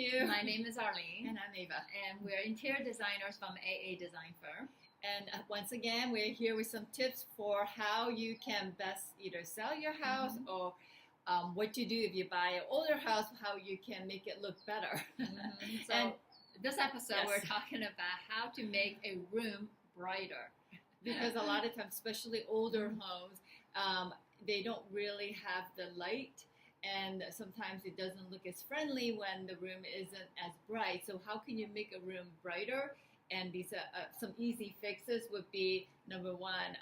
Rescue. My name is Arlene. And I'm Ava. And we're interior designers from AA Design Firm. And once again, we're here with some tips for how you can best either sell your house or what to do if you buy an older house, how you can make it look better. So And this episode, we're talking about how to make a room brighter. Because a lot of times, especially older homes, they don't really have the light. And sometimes it doesn't look as friendly when the room isn't as bright. So how can you make a room brighter? And these some easy fixes would be, number one,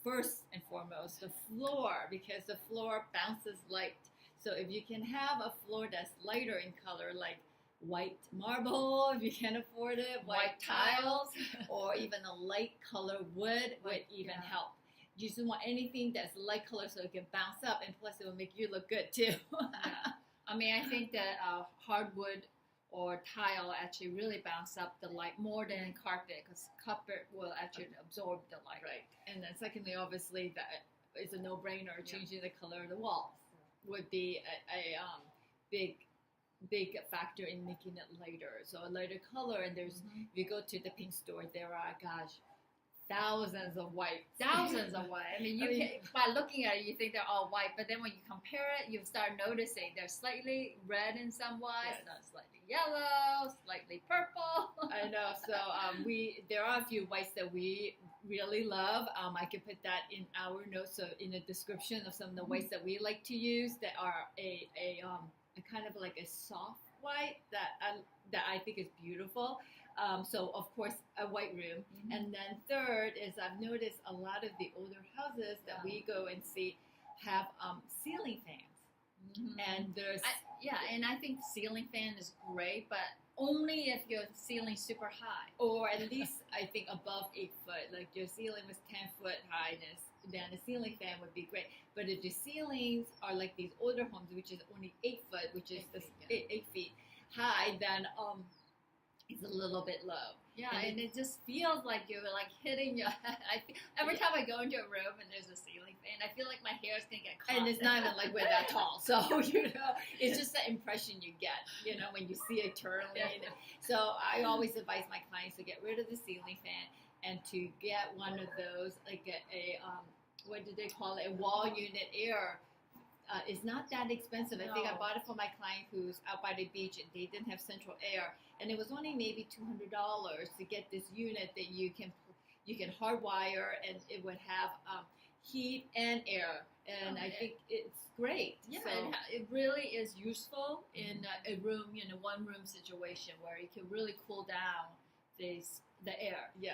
first and foremost, the floor, because the floor bounces light. So if you can have a floor that's lighter in color, like white marble, if you can afford it, white tiles, or even a light color wood would even help. You just want anything that's light color so it can bounce up, and plus it will make you look good too. I mean, I think that hardwood or tile actually really bounce up the light more than carpet, because carpet will actually absorb the light. Right. And then secondly, obviously, that is a no-brainer. Changing the color of the walls would be a big factor in making it lighter. So a lighter color, and there's if you go to the paint store, there are, thousands of white. Thousands of white. I mean, by looking at it, you think they're all white, but then when you compare it, you start noticing they're slightly red in some whites, slightly yellow, slightly purple. I know. So there are a few whites that we really love. I can put that in our notes, so in the description of some of the whites that we like to use that are a kind of like a soft white that I think is beautiful. So of course a white room, and then third is I've noticed a lot of the older houses that we go and see have ceiling fans, and there's and I think ceiling fan is great, but only if your ceiling's super high, or at least I think above 8 foot. Like your ceiling was 10-foot highness, then a ceiling fan would be great. But if your ceilings are like these older homes, which is only 8 foot, which is 8 feet high, then it's a little bit low. Yeah, and it just feels like you're like hitting your head. Every time I go into a room and there's a ceiling fan, I feel like my hair is going to get caught. And it's not even like we're that tall. So, it's just the impression you get, when you see it turning. So I always advise my clients to get rid of the ceiling fan and to get one of those, like a what do they call it? A wall unit air. It's not that expensive. I think I bought it for my client who's out by the beach, and they didn't have central air, and it was only maybe $200 to get this unit that you can hardwire, and it would have heat and air, and I think it's great. Yeah, so, it really is useful in a room, one room situation where it can really cool down the air. Yeah.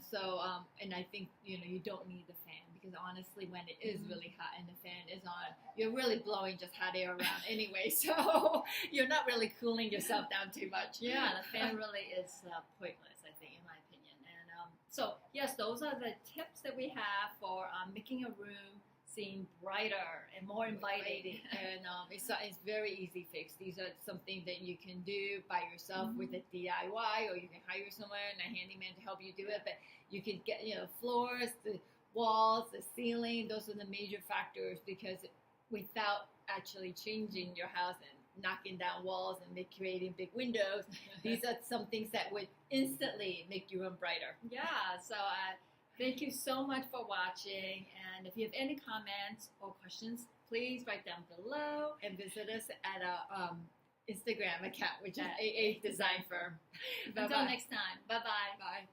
So I think you don't need the fan, because honestly, when it is really hot and the fan is on, you're really blowing just hot air around anyway. So you're not really cooling yourself down too much. Yeah, the fan really is pointless, I think, in my opinion. And so yes, those are the tips that we have for making a room seem brighter and more inviting. And it's very easy fix. These are something that you can do by yourself with a DIY, or you can hire someone, a handyman, to help you do it. But you can get floors, the walls, the ceiling. Those are the major factors, because without actually changing your house and knocking down walls and creating big windows, these are some things that would instantly make your room brighter. Yeah. So thank you so much for watching, and if you have any comments or questions, please write down below, and visit us at our Instagram account, which is AA Design Firm. Until next time, bye-bye. Bye.